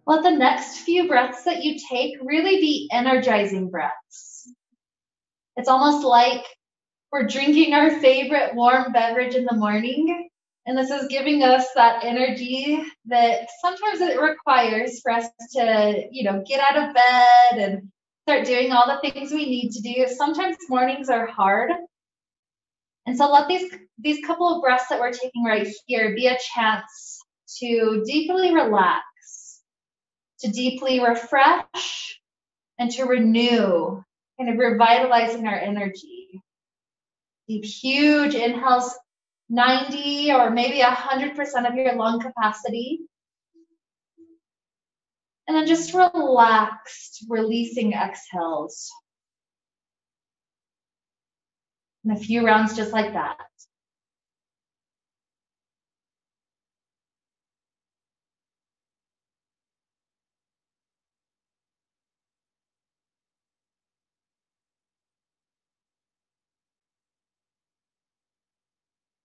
Let the next few breaths that you take really be energizing breaths. It's almost like we're drinking our favorite warm beverage in the morning, and this is giving us that energy that sometimes it requires for us to, get out of bed and start doing all the things we need to do. Sometimes mornings are hard. And so let these couple of breaths that we're taking right here be a chance to deeply relax, to deeply refresh, and to renew, kind of revitalizing our energy. Deep, huge inhales, 90 or maybe 100% of your lung capacity. And then just relaxed, releasing exhales. And a few rounds just like that.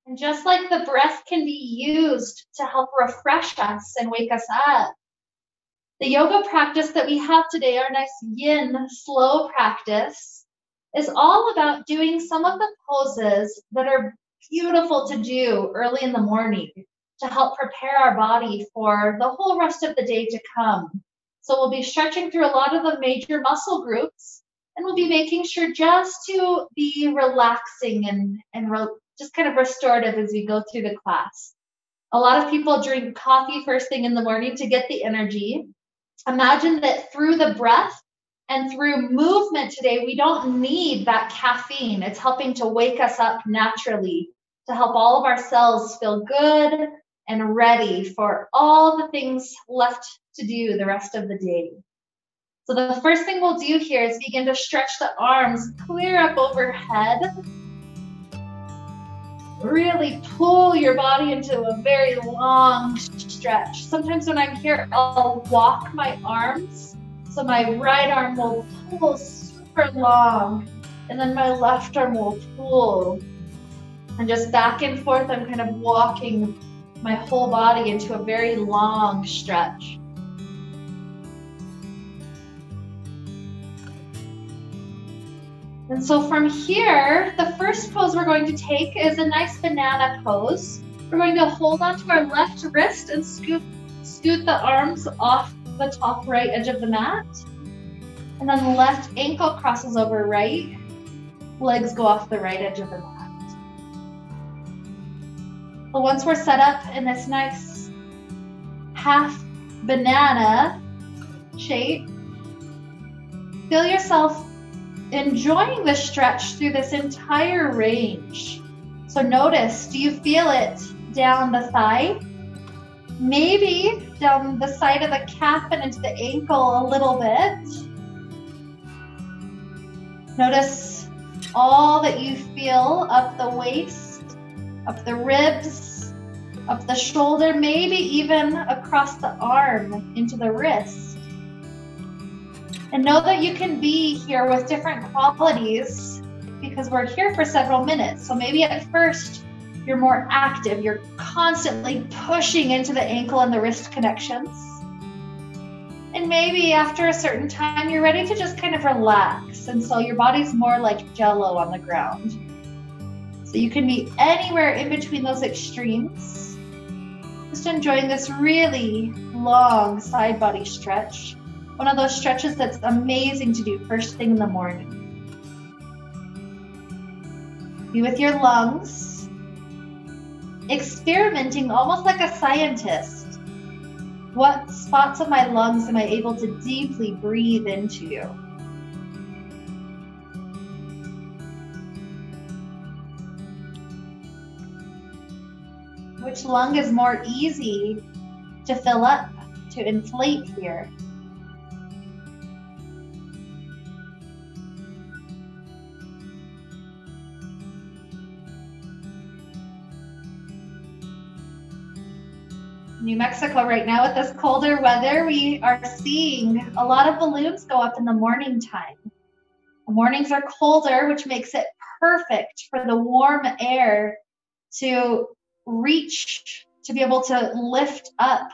And just like the breath can be used to help refresh us and wake us up, the yoga practice that we have today, our nice yin slow practice, is all about doing some of the poses that are beautiful to do early in the morning to help prepare our body for the whole rest of the day to come. So we'll be stretching through a lot of the major muscle groups, and we'll be making sure just to be relaxing and just kind of restorative as we go through the class. A lot of people drink coffee first thing in the morning to get the energy. Imagine that through the breath and through movement today, we don't need that caffeine. It's helping to wake us up naturally, to help all of our cells feel good and ready for all the things left to do the rest of the day. So the first thing we'll do here is begin to stretch the arms clear up overhead. Really pull your body into a very long stretch. Sometimes when I'm here, I'll walk my arms. So my right arm will pull super long, and then my left arm will pull. And just back and forth, I'm kind of walking my whole body into a very long stretch. And so from here, the first pose we're going to take is a nice banana pose. We're going to hold onto our left wrist and scoot the arms off the top right edge of the mat. And then left ankle crosses over right. Legs go off the right edge of the mat. But once we're set up in this nice half banana shape, feel yourself enjoying the stretch through this entire range. So notice, do you feel it down the thigh? Maybe down the side of the calf and into the ankle a little bit. Notice all that you feel up the waist, up the ribs, up the shoulder, maybe even across the arm into the wrist. And know that you can be here with different qualities because we're here for several minutes. So maybe at first you're more active. You're constantly pushing into the ankle and the wrist connections. And maybe after a certain time, you're ready to just kind of relax. And so your body's more like jello on the ground. So you can be anywhere in between those extremes. Just enjoying this really long side body stretch. One of those stretches that's amazing to do first thing in the morning. Be with your lungs, experimenting almost like a scientist. What spots of my lungs am I able to deeply breathe into? Which lung is more easy to fill up, to inflate here? New Mexico right now with this colder weather, we are seeing a lot of balloons go up in the morning time. The mornings are colder, which makes it perfect for the warm air to reach to be able to lift up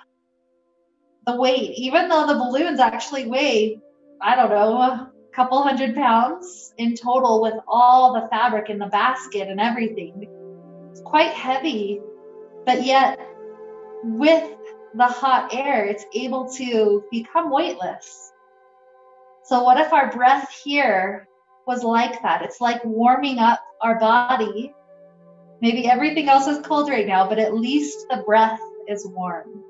the weight, even though the balloons actually weigh, I don't know, a couple 100 pounds in total with all the fabric in the basket and everything. It's quite heavy, but yet with the hot air, it's able to become weightless. So what if our breath here was like that? It's like warming up our body. Maybe everything else is cold right now, but at least the breath is warm.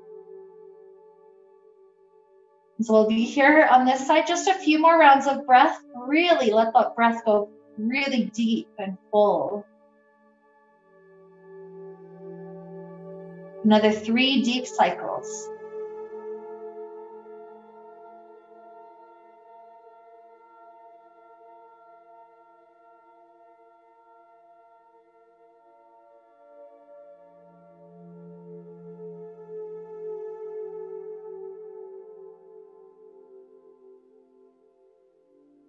So we'll be here on this side, just a few more rounds of breath. Really let that breath go really deep and full. Another 3 deep cycles.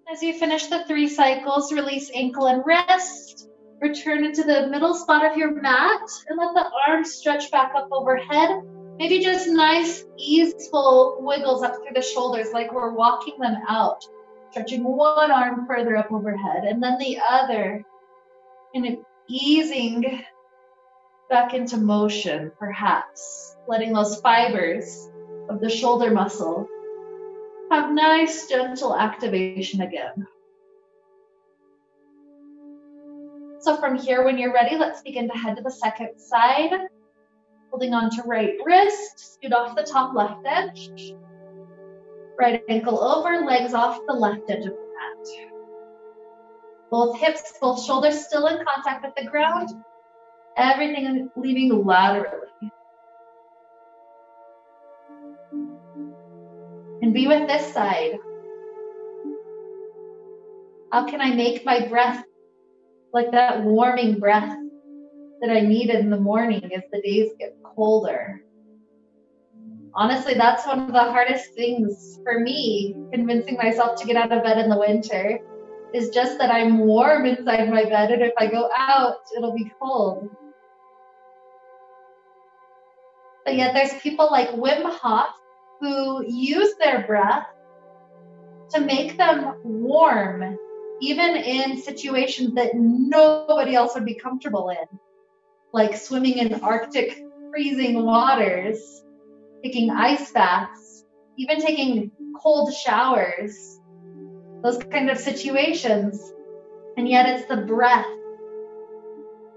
As you finish the 3 cycles, release ankle and wrist. Return into the middle spot of your mat and let the arms stretch back up overhead. Maybe just nice, easeful wiggles up through the shoulders like we're walking them out. Stretching one arm further up overhead and then the other. And easing back into motion, perhaps. Letting those fibers of the shoulder muscle have nice, gentle activation again. So from here, when you're ready, let's begin to head to the second side. Holding on to right wrist, scoot off the top left edge. Right ankle over, legs off the left edge of the mat. Both hips, both shoulders still in contact with the ground. Everything leaving laterally. And be with this side. How can I make my breath like that warming breath that I needed in the morning as the days get colder? Honestly, that's one of the hardest things for me, convincing myself to get out of bed in the winter, is just that I'm warm inside my bed, and if I go out, it'll be cold. But yet there's people like Wim Hof who use their breath to make them warm, even in situations that nobody else would be comfortable in, like swimming in Arctic freezing waters, taking ice baths, even taking cold showers, those kind of situations. And yet it's the breath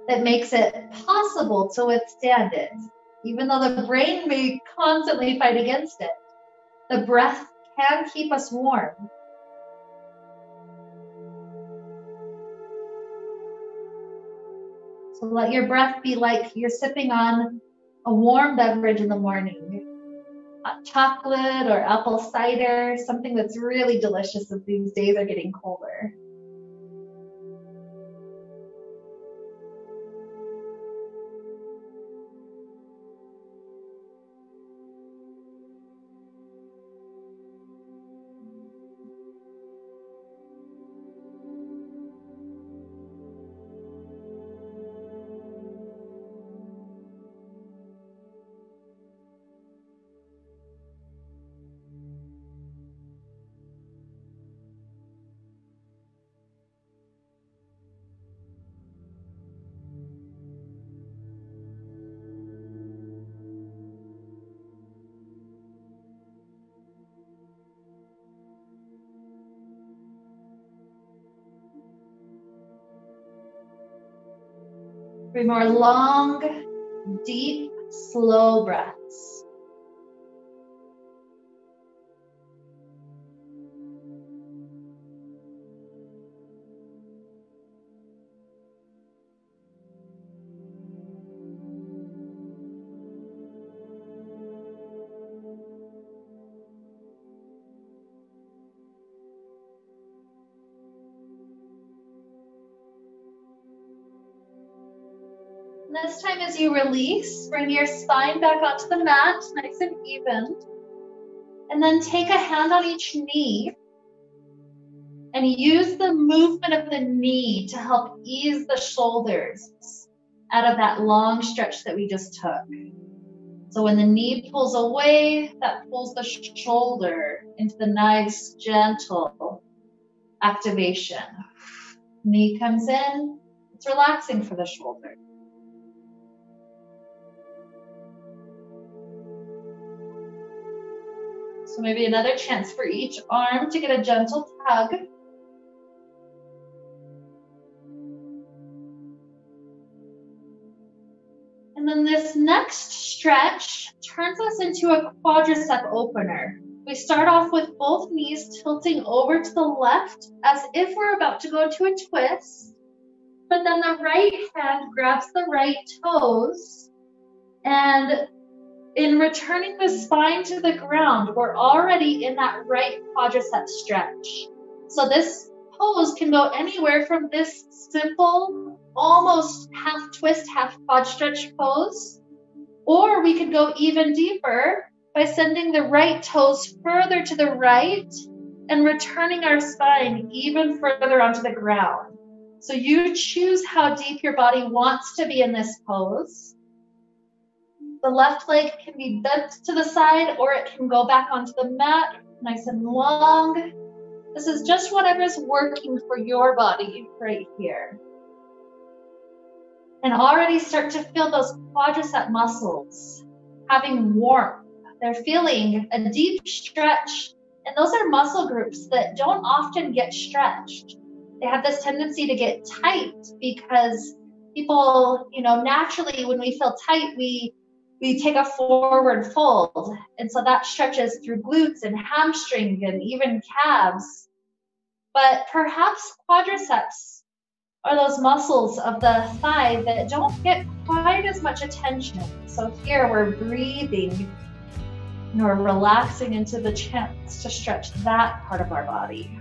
that makes it possible to withstand it. Even though the brain may constantly fight against it, the breath can keep us warm. So let your breath be like you're sipping on a warm beverage in the morning. Hot chocolate or apple cider, something that's really delicious as these days are getting colder. Three more long, deep, slow breaths. This time as you release, bring your spine back onto the mat, nice and even. And then take a hand on each knee and use the movement of the knee to help ease the shoulders out of that long stretch that we just took. So when the knee pulls away, that pulls the shoulder into the nice, gentle activation. Knee comes in, it's relaxing for the shoulder. So maybe another chance for each arm to get a gentle tug. And then this next stretch turns us into a quadricep opener. We start off with both knees tilting over to the left as if we're about to go into a twist. But then the right hand grabs the right toes, and in returning the spine to the ground, we're already in that right quadricep stretch. So this pose can go anywhere from this simple, almost half twist, half quad stretch pose, or we could go even deeper by sending the right toes further to the right and returning our spine even further onto the ground. So you choose how deep your body wants to be in this pose. The left leg can be bent to the side, or it can go back onto the mat, nice and long. This is just whatever's working for your body right here. And already start to feel those quadricep muscles having warmth. They're feeling a deep stretch. And those are muscle groups that don't often get stretched. They have this tendency to get tight because people, naturally when we feel tight, we take a forward fold. And so that stretches through glutes and hamstring and even calves. But perhaps quadriceps are those muscles of the thigh that don't get quite as much attention. So here we're breathing and we're relaxing into the chance to stretch that part of our body.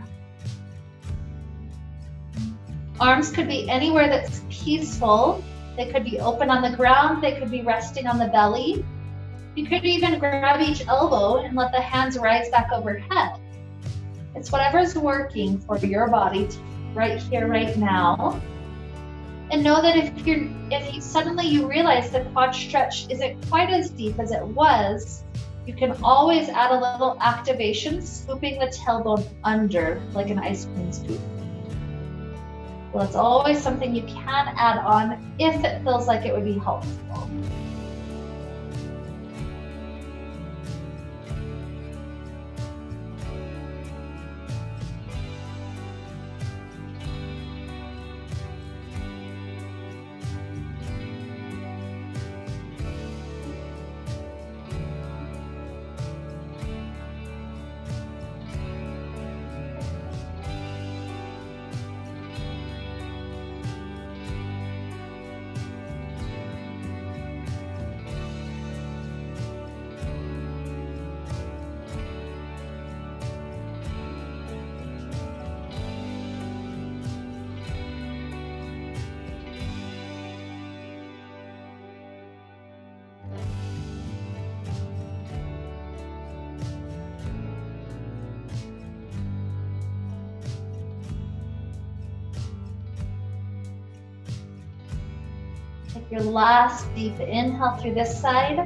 Arms could be anywhere that's peaceful. They could be open on the ground. They could be resting on the belly. You could even grab each elbow and let the hands rise back overhead. It's whatever's working for your body right here, right now. And know that if suddenly you realize the quad stretch isn't quite as deep as it was, you can always add a little activation, scooping the tailbone under like an ice cream scoop. Well, it's always something you can add on if it feels like it would be helpful. Take your last deep inhale through this side.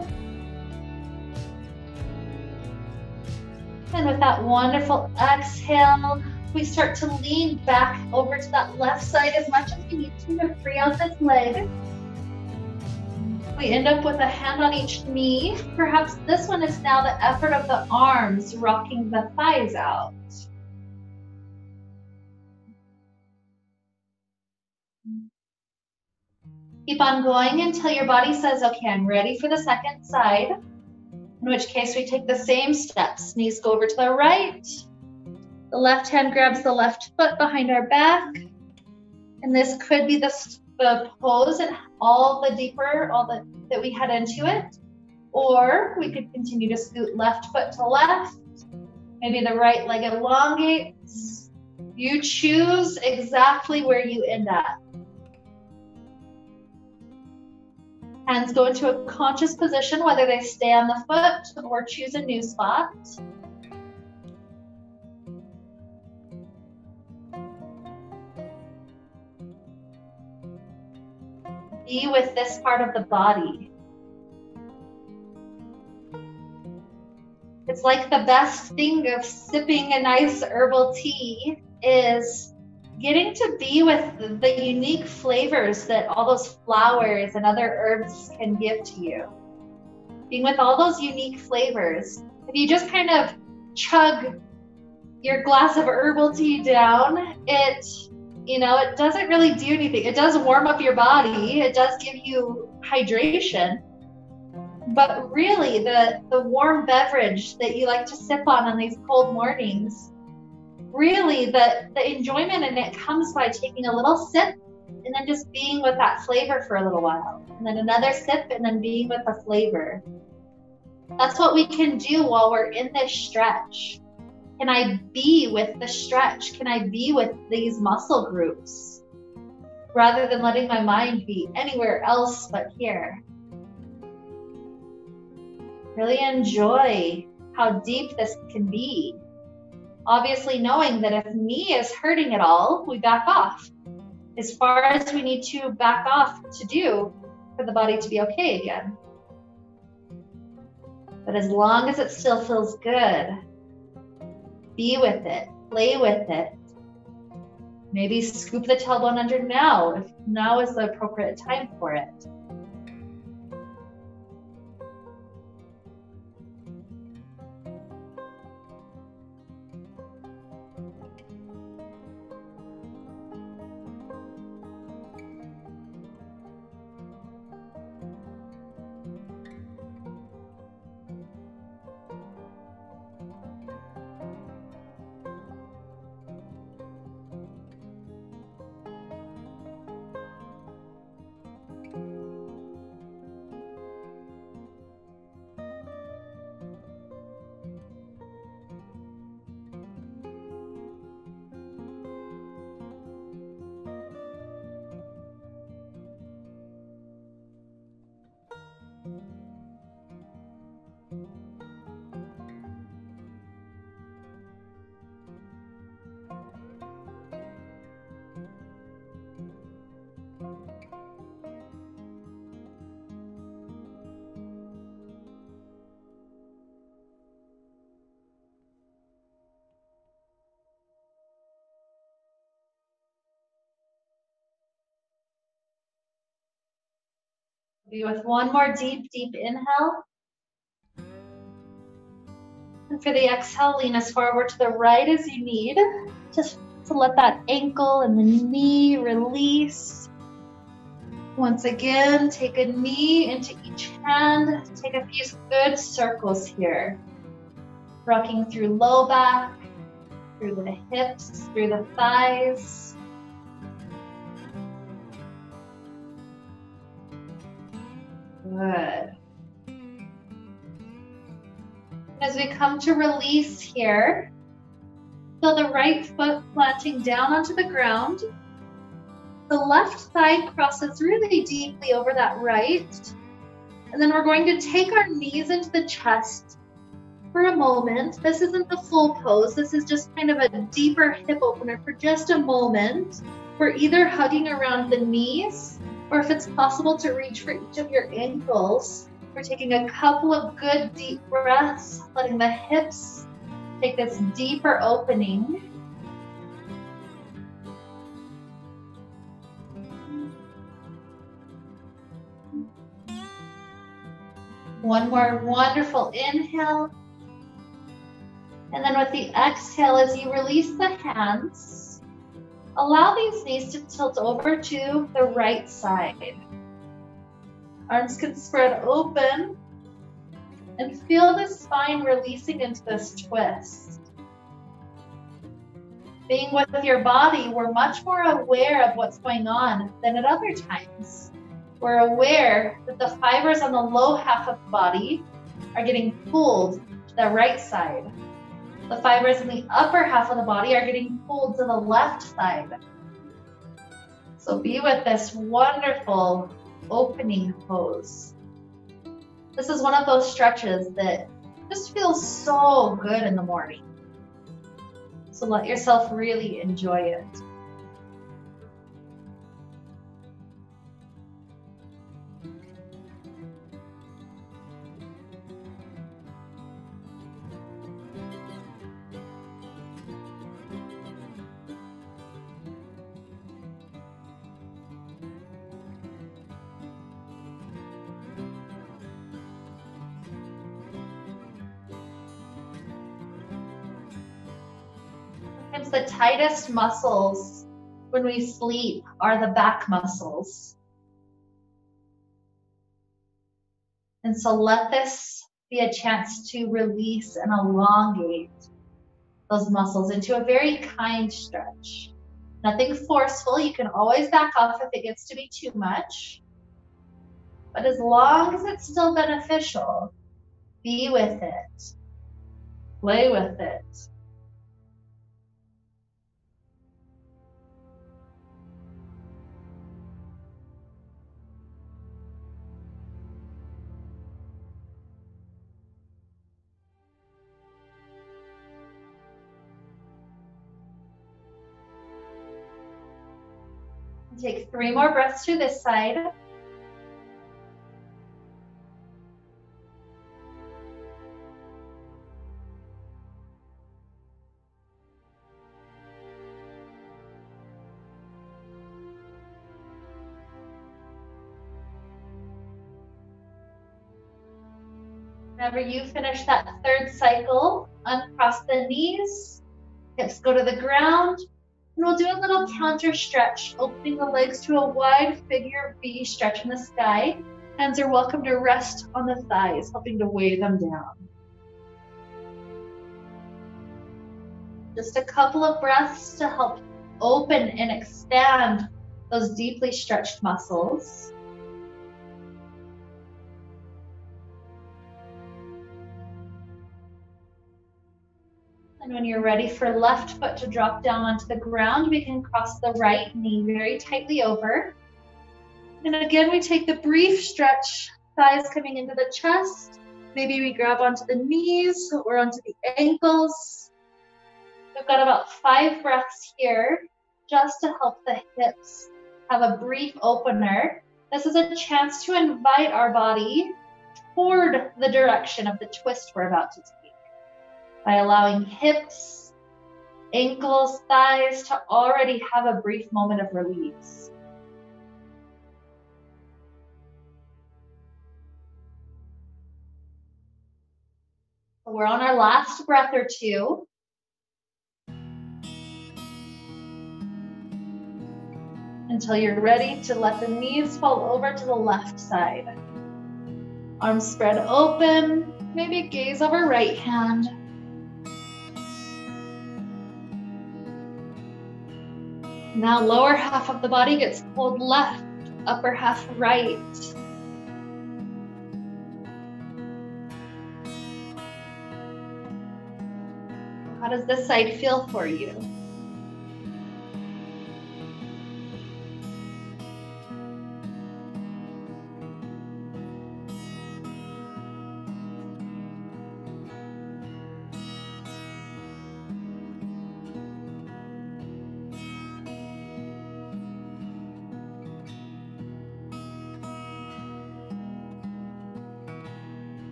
And with that wonderful exhale, we start to lean back over to that left side as much as we need to free out this leg. We end up with a hand on each knee. Perhaps this one is now the effort of the arms rocking the thighs out. Keep on going until your body says, okay, I'm ready for the second side. In which case we take the same steps. Knees go over to the right. The left hand grabs the left foot behind our back. And this could be the pose and all that we had into it. Or we could continue to scoot left foot to left. Maybe the right leg elongates. You choose exactly where you end up. Hands go into a conscious position, whether they stay on the foot or choose a new spot. Be with this part of the body. It's like the best thing of sipping a nice herbal tea is getting to be with the unique flavors that all those flowers and other herbs can give to you. Being with all those unique flavors. If you just kind of chug your glass of herbal tea down, it doesn't really do anything. It does warm up your body. It does give you hydration. But really, the warm beverage that you like to sip on these cold mornings, really the enjoyment in it comes by taking a little sip and then just being with that flavor for a little while. And then another sip and then being with the flavor. That's what we can do while we're in this stretch. Can I be with the stretch? Can I be with these muscle groups? Rather than letting my mind be anywhere else but here. Really enjoy how deep this can be. Obviously knowing that if knee is hurting at all, we back off. As far as we need to back off to do for the body to be okay again. But as long as it still feels good, be with it, play with it. Maybe scoop the tailbone under now, if now is the appropriate time for it. Be with one more deep inhale. And for the exhale, lean as forward to the right as you need. Just to let that ankle and the knee release. Once again, take a knee into each hand. Take a few good circles here. Rocking through low back, through the hips, through the thighs. Good. As we come to release here, feel the right foot planting down onto the ground. The left thigh crosses really deeply over that right. And then we're going to take our knees into the chest for a moment. This isn't the full pose. This is just kind of a deeper hip opener for just a moment. We're either hugging around the knees, or if it's possible to reach for each of your ankles, we're taking a couple of good deep breaths, letting the hips take this deeper opening. One more wonderful inhale. And then with the exhale, as you release the hands, allow these knees to tilt over to the right side. Arms can spread open and feel the spine releasing into this twist. Being with your body, we're much more aware of what's going on than at other times. We're aware that the fibers on the low half of the body are getting pulled to the right side. The fibers in the upper half of the body are getting pulled to the left side. So be with this wonderful opening pose. This is one of those stretches that just feels so good in the morning. So let yourself really enjoy it. Sometimes the tightest muscles when we sleep are the back muscles. And so let this be a chance to release and elongate those muscles into a very kind stretch. Nothing forceful. You can always back off if it gets to be too much. But as long as it's still beneficial, be with it. Play with it. Take 3 more breaths through this side. Whenever you finish that 3rd cycle, uncross the knees, hips go to the ground, and we'll do a little counter stretch, opening the legs to a wide figure V stretch in the sky. Hands are welcome to rest on the thighs, helping to weigh them down. Just a couple of breaths to help open and expand those deeply stretched muscles. And when you're ready for left foot to drop down onto the ground, we can cross the right knee very tightly over. And again, we take the brief stretch, thighs coming into the chest. Maybe we grab onto the knees or onto the ankles. We've got about 5 breaths here just to help the hips have a brief opener. This is a chance to invite our body toward the direction of the twist we're about to take, by allowing hips, ankles, thighs to already have a brief moment of release. So we're on our last breath or two. Until you're ready to let the knees fall over to the left side. Arms spread open, maybe gaze over right hand. Now lower half of the body gets pulled left, upper half right. How does this side feel for you?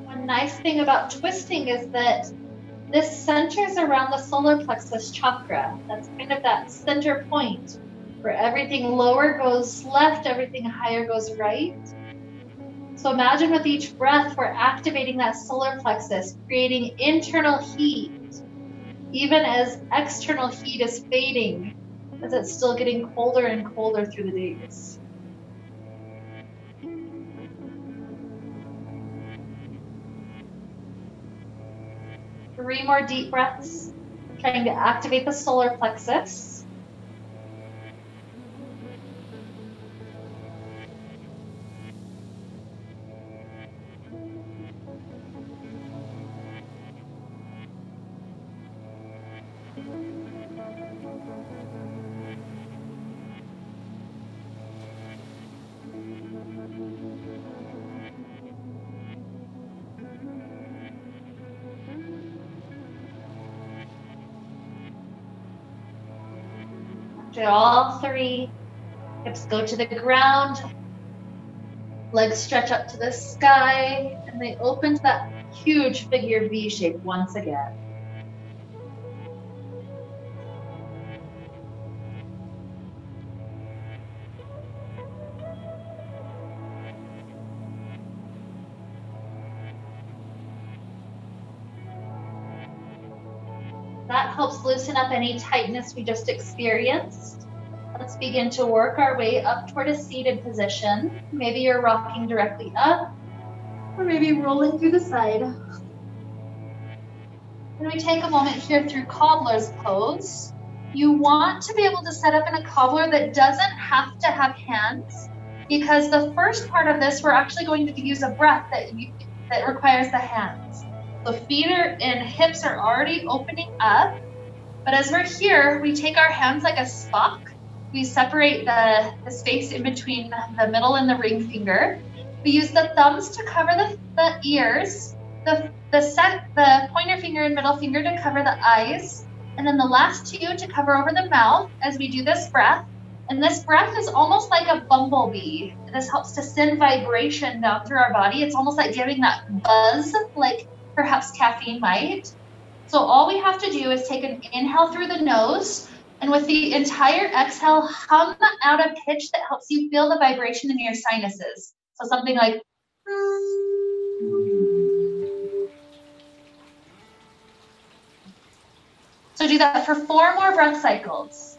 One nice thing about twisting is that this centers around the solar plexus chakra. That's kind of that center point where everything lower goes left, everything higher goes right. So imagine with each breath, we're activating that solar plexus, creating internal heat, even as external heat is fading, as it's still getting colder and colder through the days. 3 more deep breaths, trying to activate the solar plexus. After all 3, hips go to the ground, legs stretch up to the sky, and they open to that huge figure V shape once again. That helps loosen up any tightness we just experienced. Let's begin to work our way up toward a seated position. Maybe you're rocking directly up, or maybe rolling through the side. And we take a moment here through cobbler's pose. You want to be able to set up in a cobbler that doesn't have to have hands, because the first part of this, we're actually going to use a breath that requires the hands. So feet and hips are already opening up. But as we're here, we take our hands like a Spock. We separate the space in between the middle and the ring finger. We use the thumbs to cover the ears, the pointer finger and middle finger to cover the eyes, and then the last 2 to cover over the mouth as we do this breath. And this breath is almost like a bumblebee. This helps to send vibration down through our body. It's almost like giving that buzz, like perhaps caffeine might. So all we have to do is take an inhale through the nose, and with the entire exhale, hum out a pitch that helps you feel the vibration in your sinuses. So something like, so do that for 4 more breath cycles.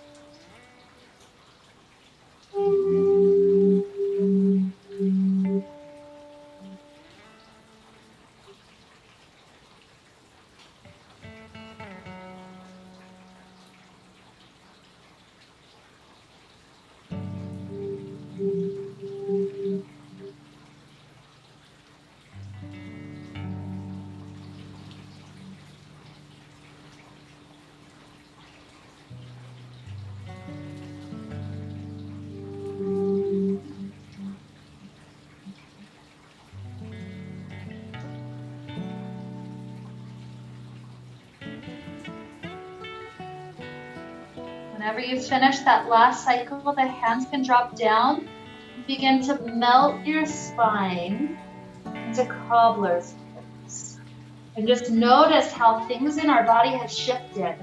Whenever you've finished that last cycle, the hands can drop down. Begin to melt your spine into cobbler's pose. And just notice how things in our body have shifted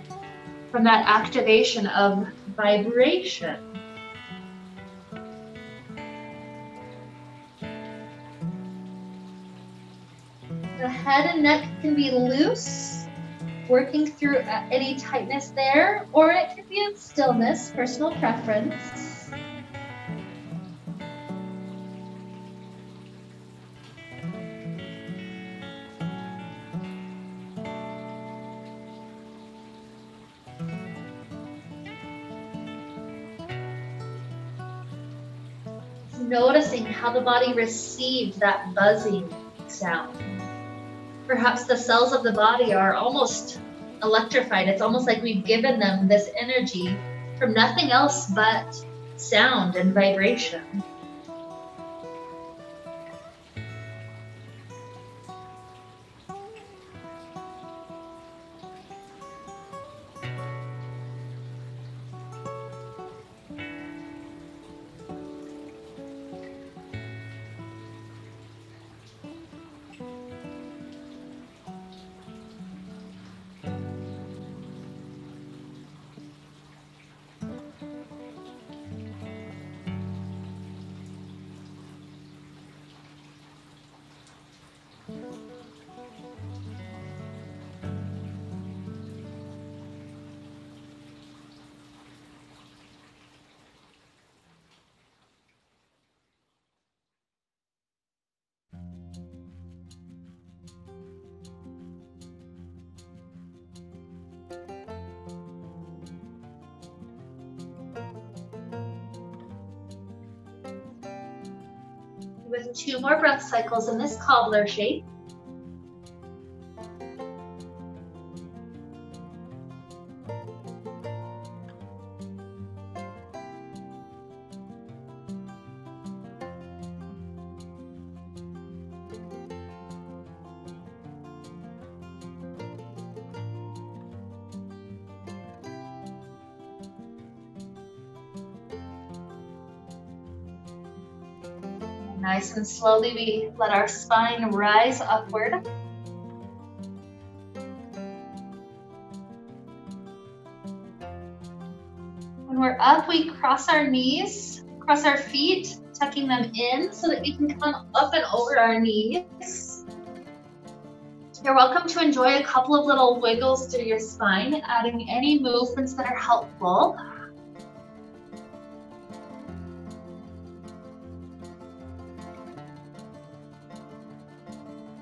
from that activation of vibration. The head and neck can be loose, working through any tightness there, or it can be in stillness, personal preference. Noticing how the body received that buzzing sound. Perhaps the cells of the body are almost electrified. It's almost like we've given them this energy from nothing else but sound and vibration. with 2 more breath cycles in this cobbler shape. Nice and slowly we let our spine rise upward. When we're up, we cross our knees, cross our feet, tucking them in so that we can come up and over our knees. You're welcome to enjoy a couple of little wiggles through your spine, adding any movements that are helpful.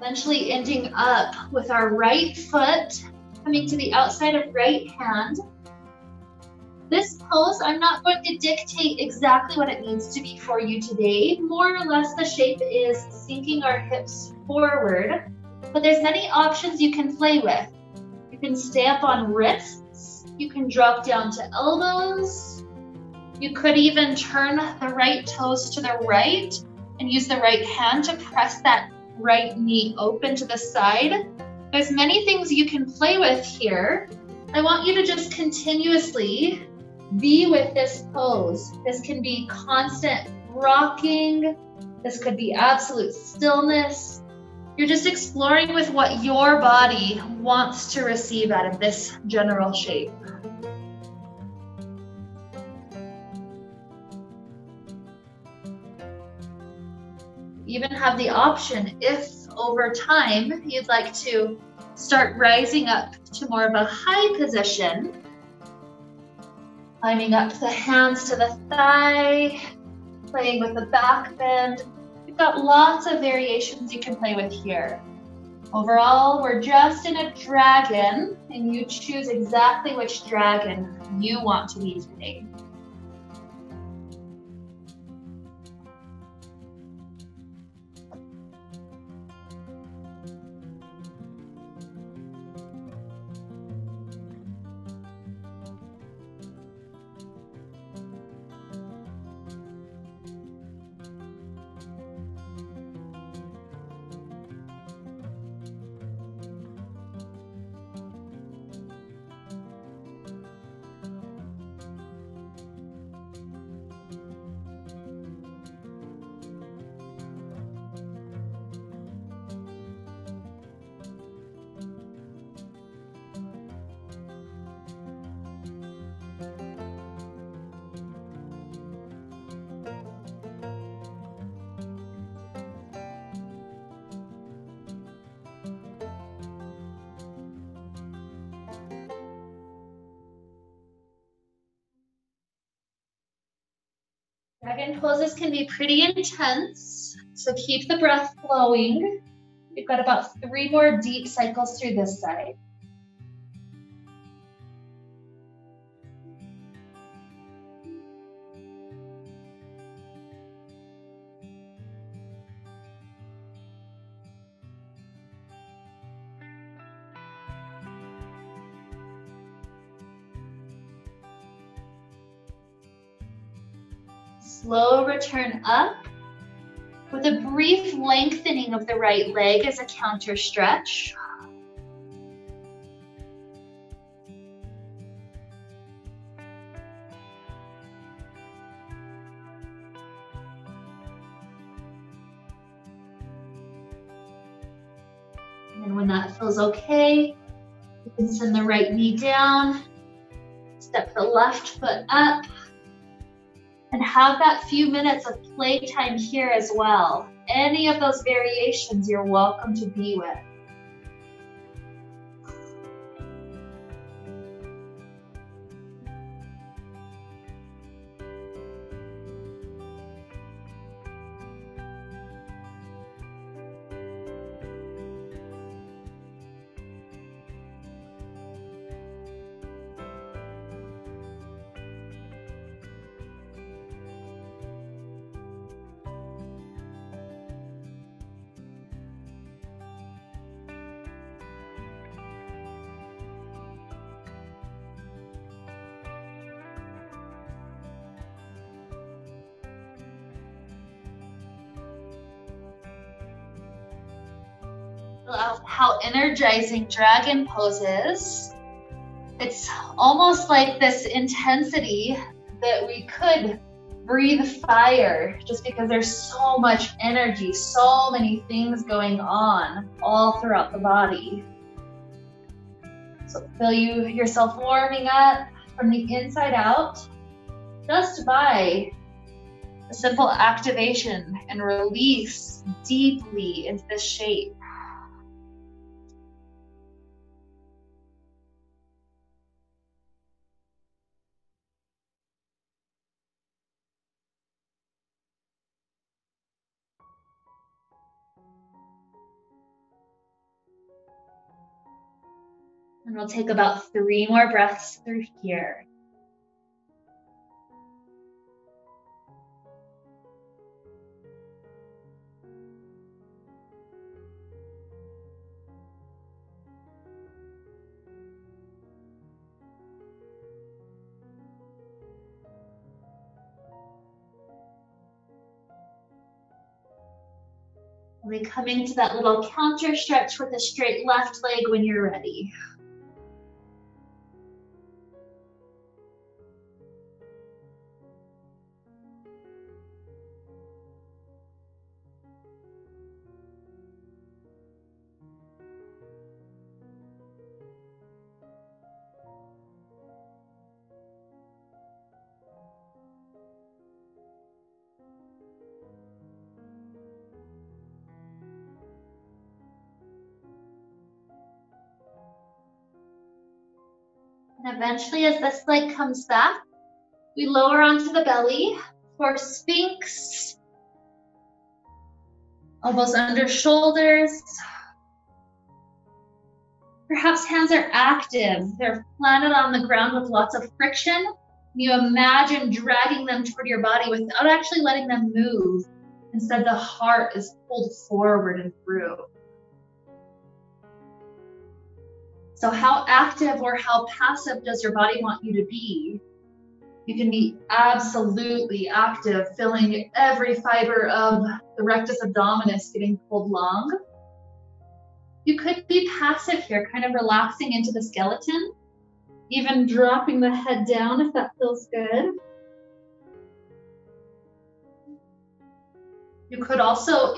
Eventually ending up with our right foot coming to the outside of right hand. This pose, I'm not going to dictate exactly what it needs to be for you today. More or less the shape is sinking our hips forward, but there's many options you can play with. You can stamp on wrists, you can drop down to elbows, you could even turn the right toes to the right and use the right hand to press that right knee open to the side. There's many things you can play with here. I want you to just continuously be with this pose. This can be constant rocking. This could be absolute stillness. You're just exploring with what your body wants to receive out of this general shape. Even have the option, if over time you'd like to start rising up to more of a high position, climbing up the hands to the thigh, playing with the back bend. You've got lots of variations you can play with here. Overall, we're just in a dragon, and you choose exactly which dragon you want to be today. Dragon poses can be pretty intense, so keep the breath flowing. We've got about 3 more deep cycles through this side. Slow return up with a brief lengthening of the right leg as a counter stretch. And when that feels okay, you can send the right knee down, step the left foot up, and have that few minutes of playtime here as well. Any of those variations you're welcome to be with. Feel out how energizing dragon pose is. It's almost like this intensity that we could breathe fire just because there's so much energy, so many things going on all throughout the body. So feel yourself warming up from the inside out just by a simple activation and release deeply into this shape. And we'll take about 3 more breaths through here. We'll be coming to that little counter stretch with a straight left leg when you're ready. And eventually, as this leg comes back, we lower onto the belly for Sphinx. Elbows under shoulders. Perhaps hands are active. They're planted on the ground with lots of friction. You imagine dragging them toward your body without actually letting them move. Instead, the heart is pulled forward and through. So how active or how passive does your body want you to be? You can be absolutely active, feeling every fiber of the rectus abdominis getting pulled long. You could be passive here, kind of relaxing into the skeleton, even dropping the head down if that feels good. You could also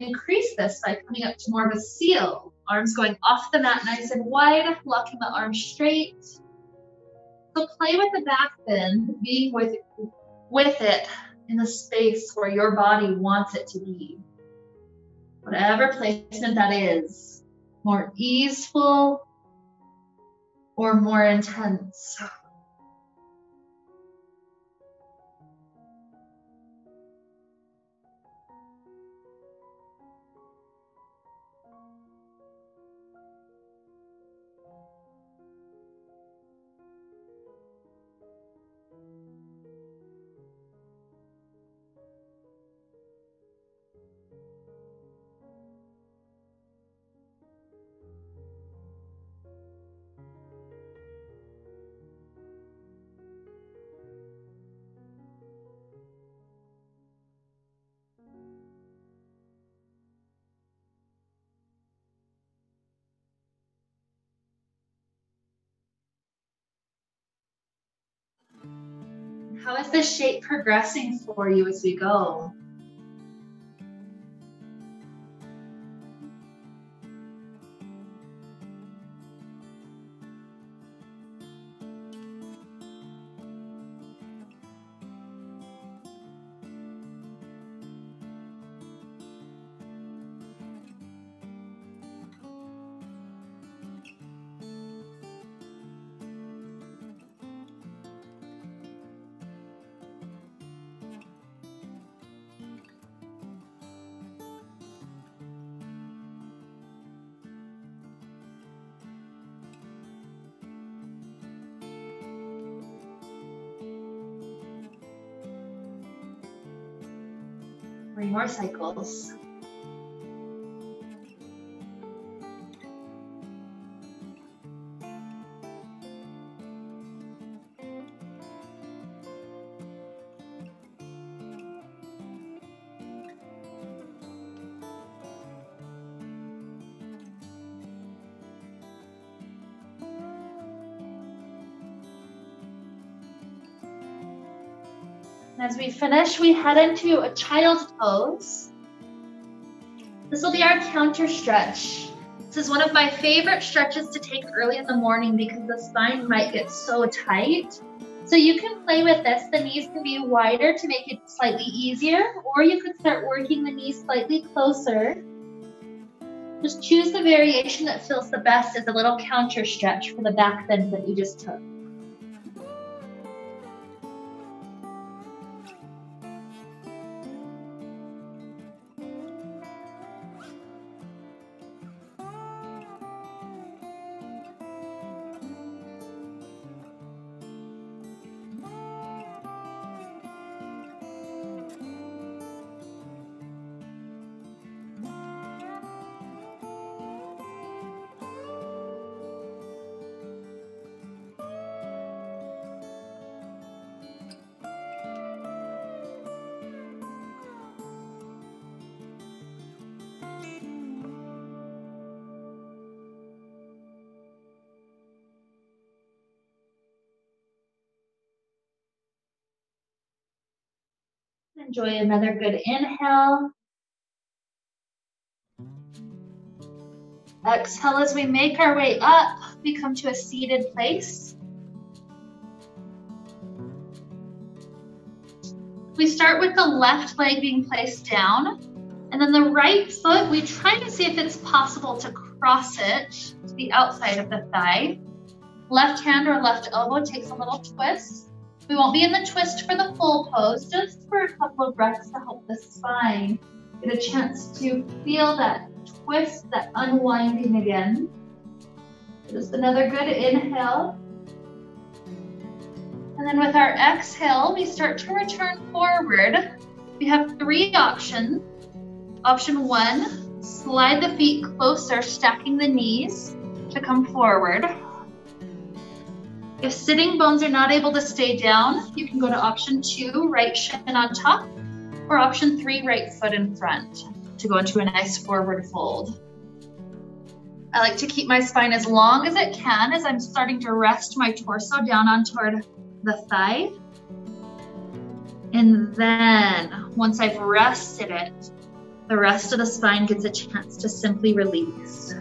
increase this by coming up to more of a seal. Arms going off the mat nice and wide, locking the arms straight. So play with the back bend, being with it in the space where your body wants it to be. Whatever placement that is, more easeful or more intense. How is this shape progressing for you as we go? Three more cycles. And as we finish, we head into a child's pose. This will be our counter stretch. This is one of my favorite stretches to take early in the morning because the spine might get so tight. So you can play with this. The knees can be wider to make it slightly easier, or you could start working the knees slightly closer. Just choose the variation that feels the best as a little counter stretch for the back bend that you just took. Enjoy another good inhale. Exhale as we make our way up, we come to a seated place. We start with the left leg being placed down, and then the right foot, we try to see if it's possible to cross it to the outside of the thigh. Left hand or left elbow takes a little twist. We won't be in the twist for the full pose, just for a couple of breaths to help the spine get a chance to feel that twist, that unwinding again. Just another good inhale. And then with our exhale, we start to return forward. We have 3 options. Option 1, slide the feet closer, stacking the knees to come forward. If sitting bones are not able to stay down, you can go to option 2, right shin on top, or option 3, right foot in front to go into a nice forward fold. I like to keep my spine as long as it can as I'm starting to rest my torso down on toward the thigh. And then once I've rested it, the rest of the spine gets a chance to simply release.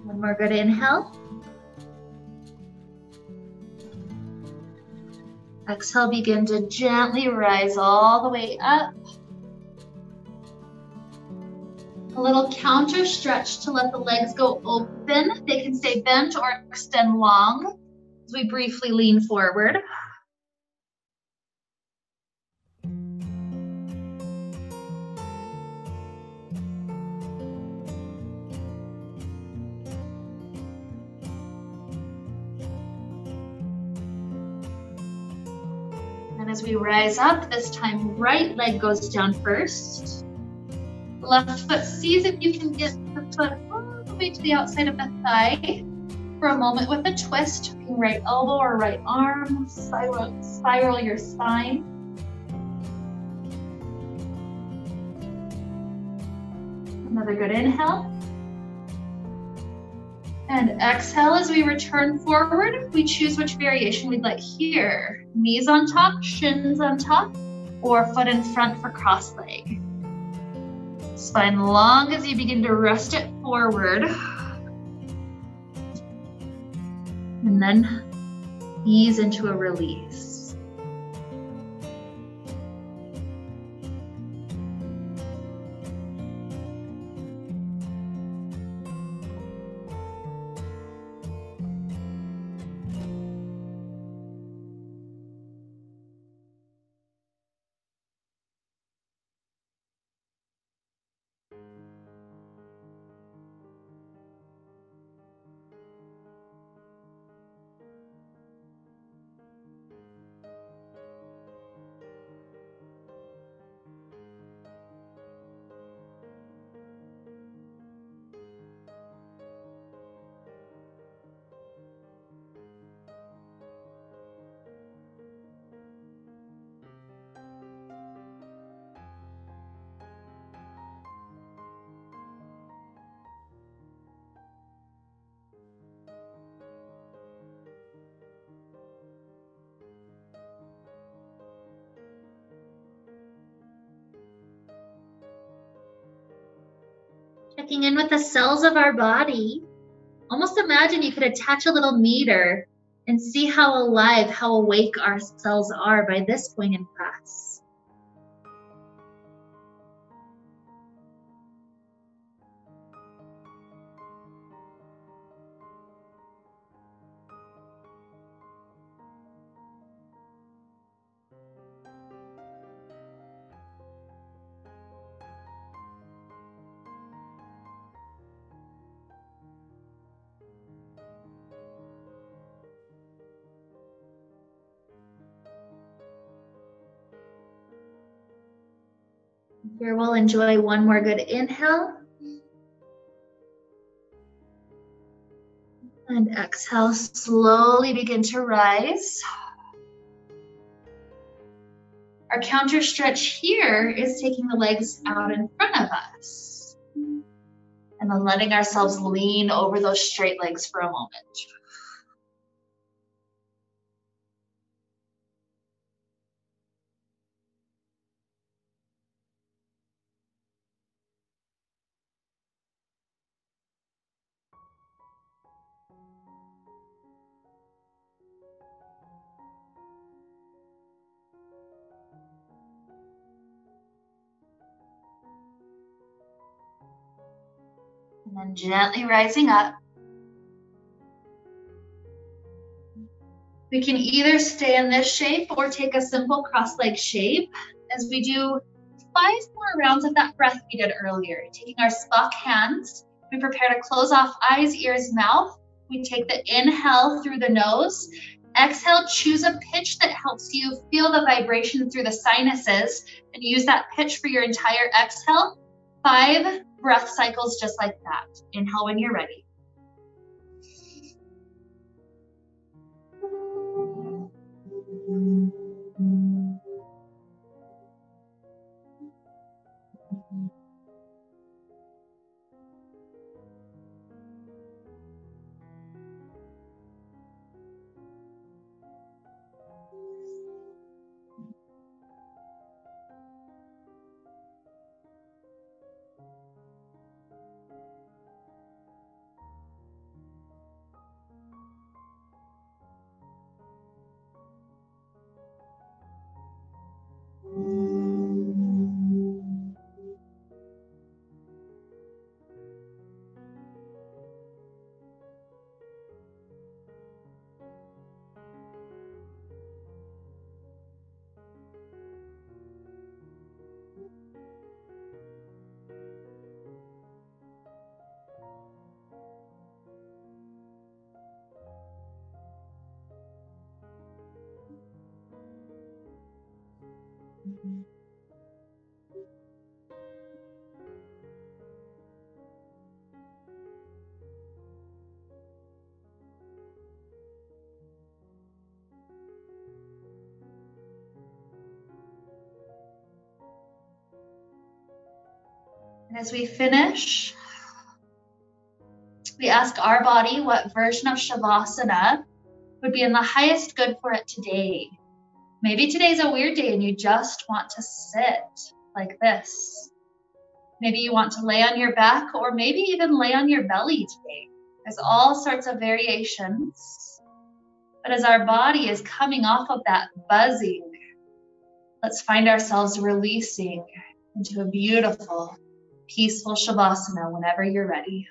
One more good inhale. Exhale, begin to gently rise all the way up. A little counter stretch to let the legs go open. They can stay bent or extend long as we briefly lean forward. And as we rise up, this time right leg goes down first. Left foot sees if you can get the foot all the way to the outside of the thigh. For a moment with a twist, right elbow or right arm, spiral your spine. Another good inhale. And exhale as we return forward. We choose which variation we'd like here. Knees on top, shins on top, or foot in front for cross leg. Spine long as you begin to rest it forward. And then ease into a release. Checking in with the cells of our body. Almost imagine you could attach a little meter and see how alive, how awake our cells are by this point in class. Here we'll enjoy one more good inhale. And exhale, slowly begin to rise. Our counter stretch here is taking the legs out in front of us. And then letting ourselves lean over those straight legs for a moment. And then gently rising up. We can either stay in this shape or take a simple cross-leg shape as we do 5 more rounds of that breath we did earlier. Taking our Spock hands, we prepare to close off eyes, ears, mouth. We take the inhale through the nose. Exhale, choose a pitch that helps you feel the vibration through the sinuses and use that pitch for your entire exhale. 5 breath cycles just like that. Inhale when you're ready. And as we finish, we ask our body what version of Shavasana would be in the highest good for it today. Maybe today's a weird day and you just want to sit like this. Maybe you want to lay on your back or maybe even lay on your belly today. There's all sorts of variations. But as our body is coming off of that buzzing, let's find ourselves releasing into a beautiful, peaceful Shavasana whenever you're ready.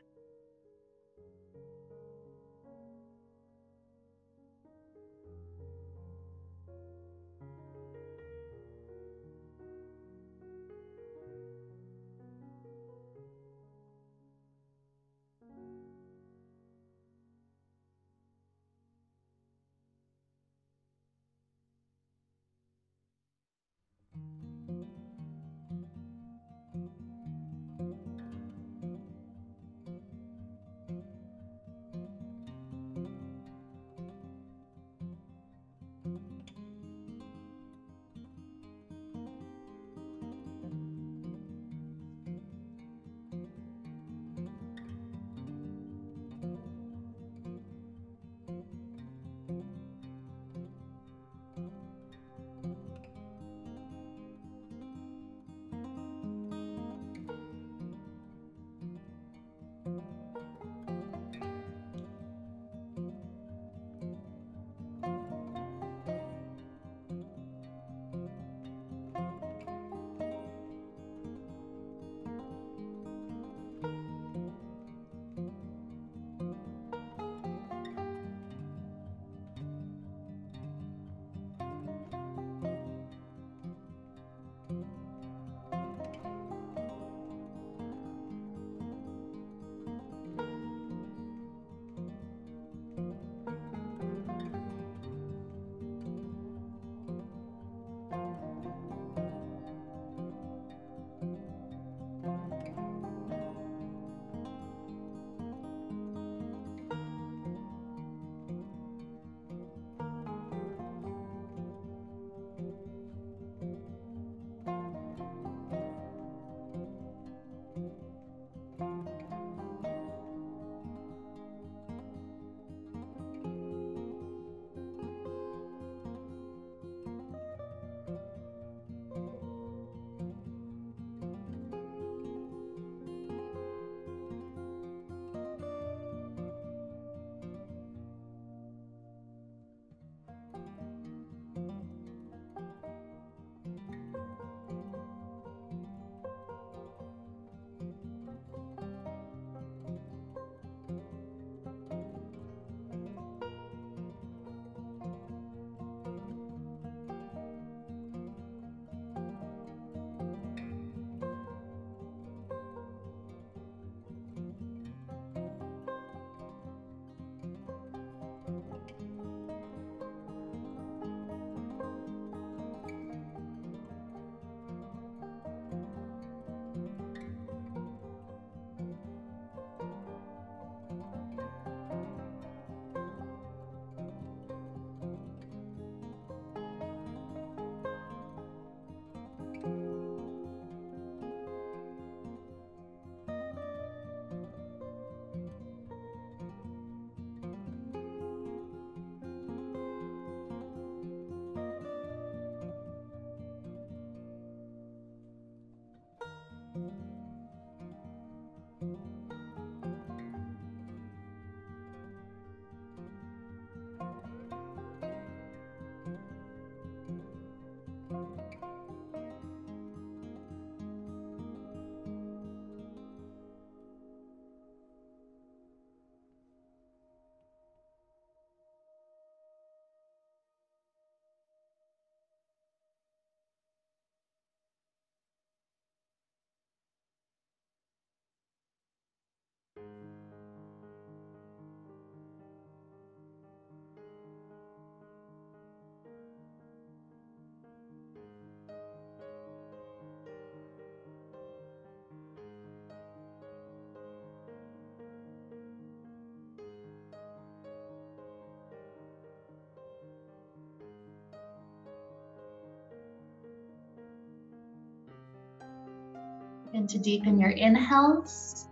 Begin to deepen your inhales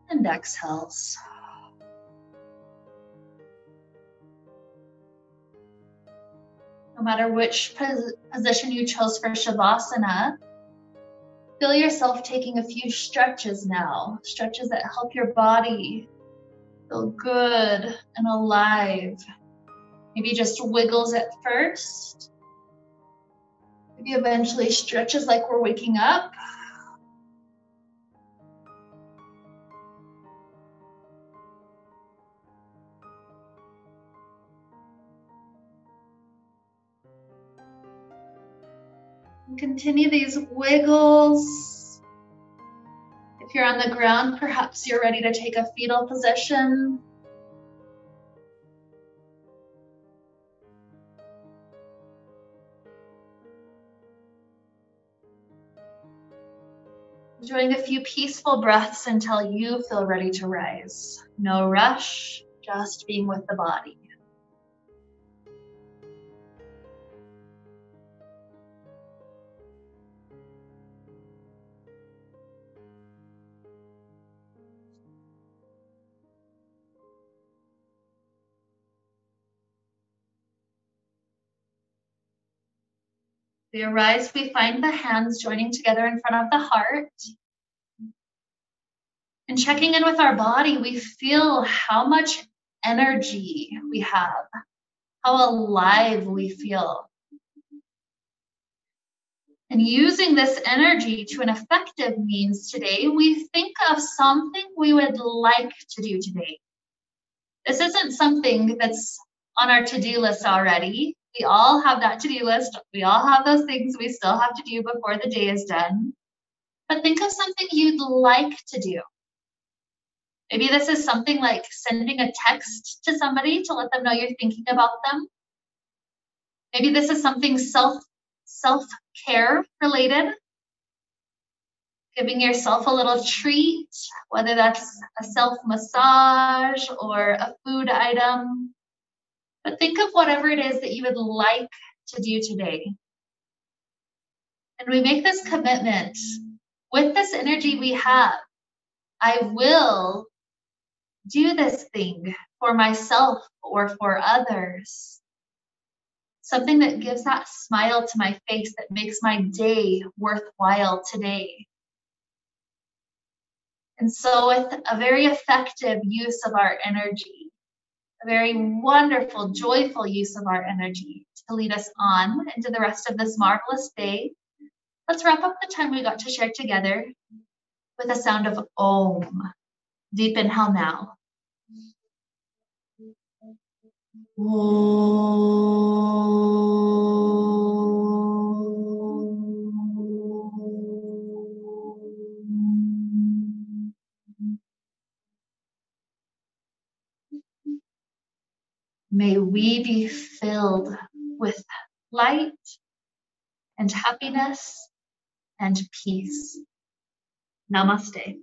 and exhales. No matter which position you chose for Shavasana, feel yourself taking a few stretches now, stretches that help your body Feel good and alive. Maybe just wiggles at first. Maybe eventually stretches like we're waking up. And continue these wiggles. If you're on the ground, perhaps you're ready to take a fetal position. Enjoying a few peaceful breaths until you feel ready to rise. No rush, just being with the body. We arise, we find the hands joining together in front of the heart. And checking in with our body, we feel how much energy we have, how alive we feel. And using this energy to an effective means today, we think of something we would like to do today. This isn't something that's on our to-do list already. We all have that to-do list. We all have those things we still have to do before the day is done. But think of something you'd like to do. Maybe this is something like sending a text to somebody to let them know you're thinking about them. Maybe this is something self-care related. Giving yourself a little treat, whether that's a self-massage or a food item. But think of whatever it is that you would like to do today. And we make this commitment with this energy we have. I will do this thing for myself or for others. Something that gives that smile to my face that makes my day worthwhile today. And so with a very effective use of our energy, a very wonderful, joyful use of our energy to lead us on into the rest of this marvelous day, let's wrap up the time we got to share together with a sound of Om. Deep inhale now. May we be filled with light and happiness and peace. Namaste.